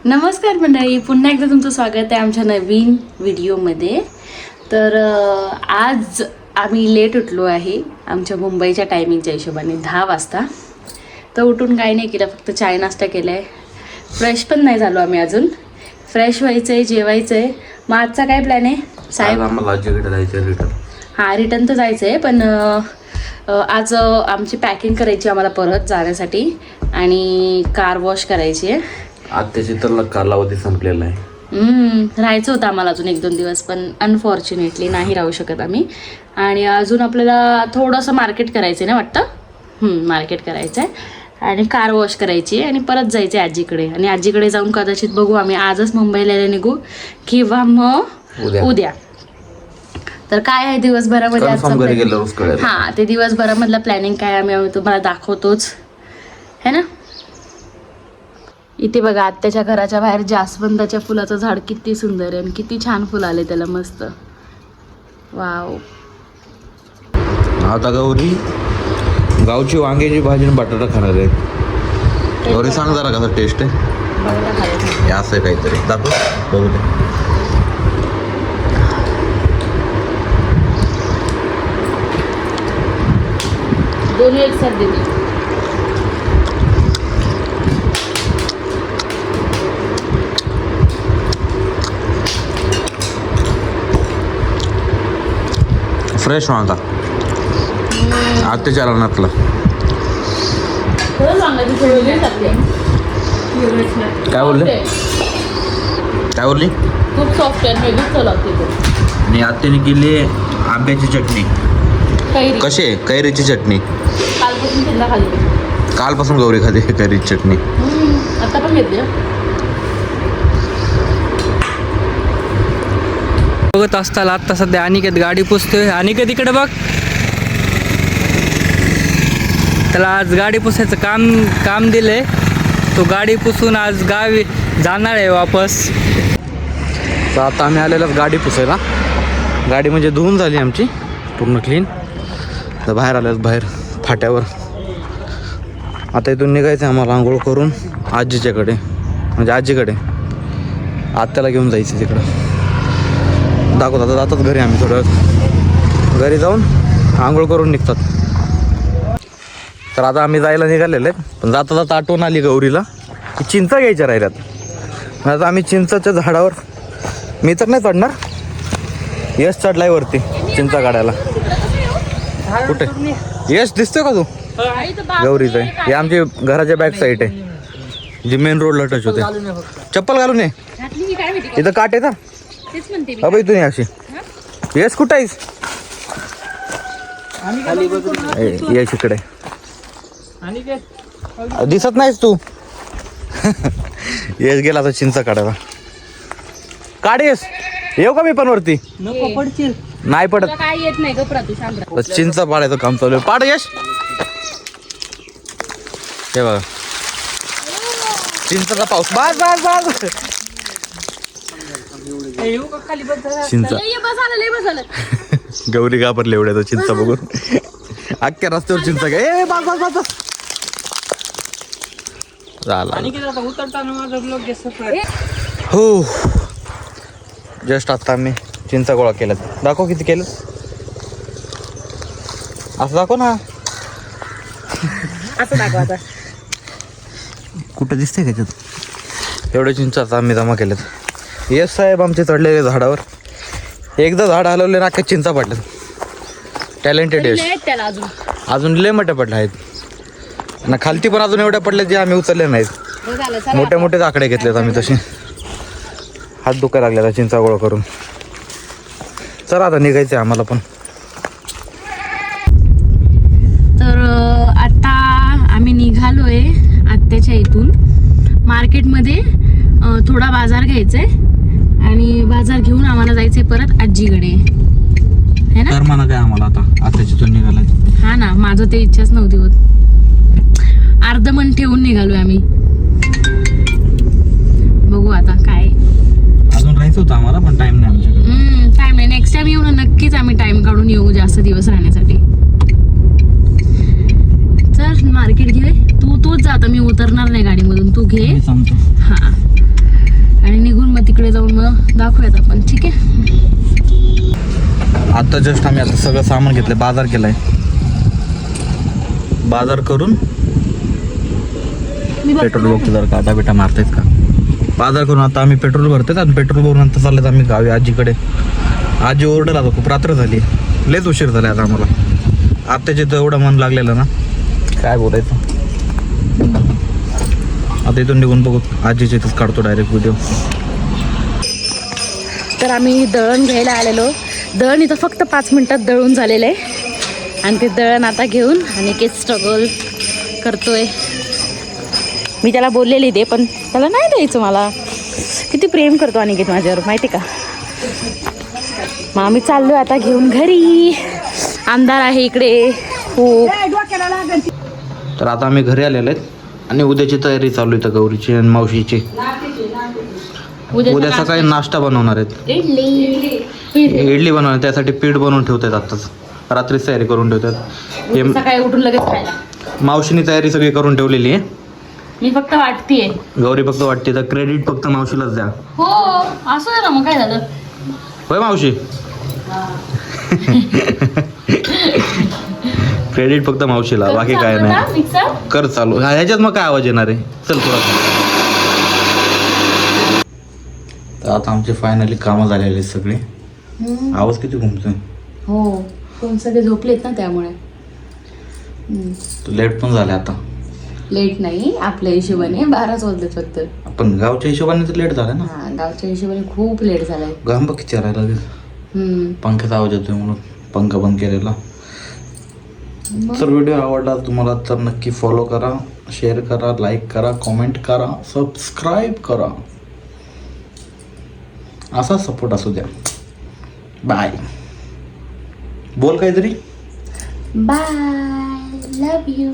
नमस्कार मंडळी, पुन्हा एकदा तुमचं स्वागत आहे आमच्या नवीन व्हिडिओमध्ये. तर आज आम्ही लेट उठलो आहे आमच्या मुंबईच्या टायमिंगच्या हिशोबाने 10 वाजता. तर उठून काही नाही केलं, फक्त चाय नाश्ता केला आहे. फ्रेश पण नाही झालो आम्ही अजून. फ्रेश व्हायचं आहे, जेवायचं आहे. मग आजचा काय प्लॅन आहे साहेब? आम्हाला आजीकडे जायचं रिटर्न. हां, रिटर्न तर जायचं आहे, पण आज आमची पॅकिंग करायची आम्हाला परत जाण्यासाठी आणि कार वॉश करायची आहे. आत्याची तर कालावधी संपलेला आहे. राहायचं होतं आम्हाला अजून 1-2 दिवस, पण अनफॉर्च्युनेटली नाही राहू शकत आम्ही. आणि अजून आपल्याला थोडंसं मार्केट करायचं आहे ना वाटतं. मार्केट करायचं आहे आणि कार वॉश करायची आहे आणि परत जायचं आहे आजीकडे. आणि आजीकडे जाऊन कदाचित बघू आम्ही आजच मुंबईला निघू किंवा मग उद्या. तर काय आहे दिवसभरामध्ये हां, ते दिवसभरामधलं प्लॅनिंग काय आम्ही तुम्हाला दाखवतोच है ना. इथे बघा आत्याच्या घराच्या बाहेर जास्वंदाच्या फुलाचं झाड किती सुंदर आहे आणि किती छान फुल आले त्याला, मस्त. वाव. आता गौरी गावची वांग्याची भाजी आणि बटाटा खाणार आहे. गौरी सांग जरा कसं टेस्ट आहे. असं काहीतरी दाखव बघू दे. दोन्ही एक साथ दिली. फ्रेश वांगा आत्याच्या रानातला. काय बोलले? काय बोलली? खूप सॉफ्ट आहे, वेगळीच चव लागते. आणि आत्याने केली आंब्याची चटणी. कैरी. कशी आहे कैरीची चटणी? कालपासून तिला खाली. कालपासून गौरी खाते कैरीची चटणी. आता पण घेतली. बघत असताना आता सध्या अनिकेत गाडी पुसतोय. अनिकेत इकडे बघ, त्याला आज गाडी पुसायचं काम दिलंय. तो गाडी पुसून आज गावी जाणार आहे वापस. तर आता आम्ही आलेलो गाडी पुसायला. गाडी म्हणजे धुवून झाली आमची पूर्ण क्लीन. तर बाहेर आलेलो, बाहेर फाट्यावर. आता इथून निघायचं आम्हाला आंघोळ करून आजीच्याकडे, म्हणजे आजीकडे. आत्याला घेऊन जायचं तिकडं. दाखवतात जातात घरी. आम्ही थोडं घरी जाऊन आंघोळ करून निघतात. तर आता आम्ही जायला निघालेले आहेत, पण जाता जाता आठवण आली गौरीला की चिंचा घ्यायच्या राहिल्यात. आता आम्ही चिंचाच्या झाडावर, मी तर नाही चढणार, यश चढलाय वरती चिंचा काढायला. कुठे यश दिसतोय का तू? गौरीचं आहे हे. आमची घराच्या बॅक साईड आहे, जी मेन रोडला टच होते. चप्पल घालून ये, इथं काट आहे ना. अबे इथून अशी. यश कुठं आहेस? यश इकडे दिसत नाहीस तू. यश गेला आता चिंचा काढायला. काढेस येऊ का मी पण वरती? नाही पडत, काय येत नाही ग. चिंचा पाडायचं काम चालू आहे. पाड यश. हे बघा चिंचाचा पाऊस. बास बास बास. चिंचा गौरी घाबरले एवढ्या चिंचा बघून. अख्ख्या रस्त्यावर चिंचा घ्या. बास बास बास झाला. हो, जस्ट आता आम्ही चिंचा गोळा केल्यात. दाखव किती केलं. असं दाखव ना. असं दाखव आता. कुठं दिसतंय का त्याच्यात? एवढ्या चिंचा आता आम्ही जमा केल्यात. यश साहेब आमचे चढलेले झाडावर. एकदा झाड हलवले ना अख्ख्या चिंचा पडल्यात. टॅलेंटेड यश. अजून लय मोठ्या पडल्या आहेत ना. खालती पण अजून एवढ्या पडल्या जे आम्ही उचलले नाहीत. मोठे मोठे आकडे घेतलेत आम्ही तसे. हात दुखायला लागले आता चिंचा गोळा करून. चला आता निघायचं आहे आम्हाला पण. तर आता आम्ही निघालोय आत्याच्या इथून. मार्केटमध्ये थोडा बाजार घ्यायचा आहे आणि बाजार घेऊन आम्हाला जायचंय परत आजीकडे, है ना. तर म्हणा काय आम्हाला आता आत्याची इथून निघालाय. हा ना, माझं ते इच्छाच नव्हती होत. अर्ध मन ठेवून निघालोय आम्ही. बघू आता काय. अजून राहायचं होतं आम्हाला पण टाइम नाही आमच्याकडे. टाइम नाही. नेक्स्ट टाइम येऊ ना, नक्कीच आम्ही टाइम काढून येऊ जास्त दिवस राहण्यासाठी. चल मार्केट घे. तूच जा, आता मी उतरणार नाही गाडीमधून, तू घे. सांगतो. हा तिकडे जाऊन मग दाखवूयात आपण. ठीक आहे. आता जस्ट आम्ही आता सगळं सामान घेतलं, बाजार केलाय. बाजार करून पेट्रोल बघतो जर का आता बेटा मारतायत का. बाजार करून आता आम्ही पेट्रोल भरतोय आणि पेट्रोल भरून नंतर चाललेत आम्ही गावी आजीकडे. आजी ओरडेल आता, खूप रात्र झाली, लयच उशीर झाला आता आम्हाला. आत्ताचे तर एवढं मन लागलेलं ना काय बोलायचं. आता इथून निघून बघू, आजीच्या इथंच काढतो डायरेक्ट व्हिडिओ. तर आम्ही दळण घ्यायला आलेलो. दळण इथं फक्त 5 मिनिटात दळून झालेलं आहे आणि ते दळण आता घेऊन अनिकेत स्ट्रगल करतोय. मी त्याला बोललेली दे, पण त्याला नाही द्यायचं. मला किती प्रेम करतो अनिकेत माझ्यावर माहिती का. मग आम्ही चाललो आता घेऊन घरी. अंधार आहे इकडे खूप. तर आता आम्ही घरी आलेलो आहेत आणि उद्याची तयारी चालू आहे गौरीची आणि मावशीची. उद्या सकाळी नाश्ता बनवणार आहेत, इडली बनवणार. त्यासाठी पीठ बनवून ठेवतात आत्ताच, रात्रीच तयारी करून ठेवतात. हे सकाळी उठून लगेच खायला मावशीने तयारी सगळी करून ठेवलेली आहे. मी फक्त वाटतीये. गौरी फक्त वाटते, तर क्रेडिट फक्त मावशीलाच द्या. हो असं आहे ना. मग काय झालं. होय मावशी, क्रेडिट फक्त मावशीला, बाकी काय नाही. मिक्सर कर चालू. ह्याच्यात मग काय आवाज येणार आहे. चल थोडा. तर आता आमचे फायनली कामं झालेले आहेत सगळे. आवाज किती घुमतोय. हो कोण सगळे झोपलेत ना त्यामुळे. लेट पण झाले आता. लेट नाही आपल्या हिशोबाने 12च वाजलेत फक्त. आपण गावच्या हिशोबाने तर लेट झालं ना. हा गावच्या हिशोबाने खूप लेट झालाय. गांब किती राहायला लागेल. पंख्याचा आवाज येतोय म्हणून पंखा बंद केलेला. तर व्हिडिओ आवडला तुम्हाला तर नक्की फॉलो करा, शेअर करा, लाईक करा, कमेंट करा, सबस्क्राईब करा. असा सपोर्ट असू द्या. बाय. बोल काहीतरी. बाय. Love you.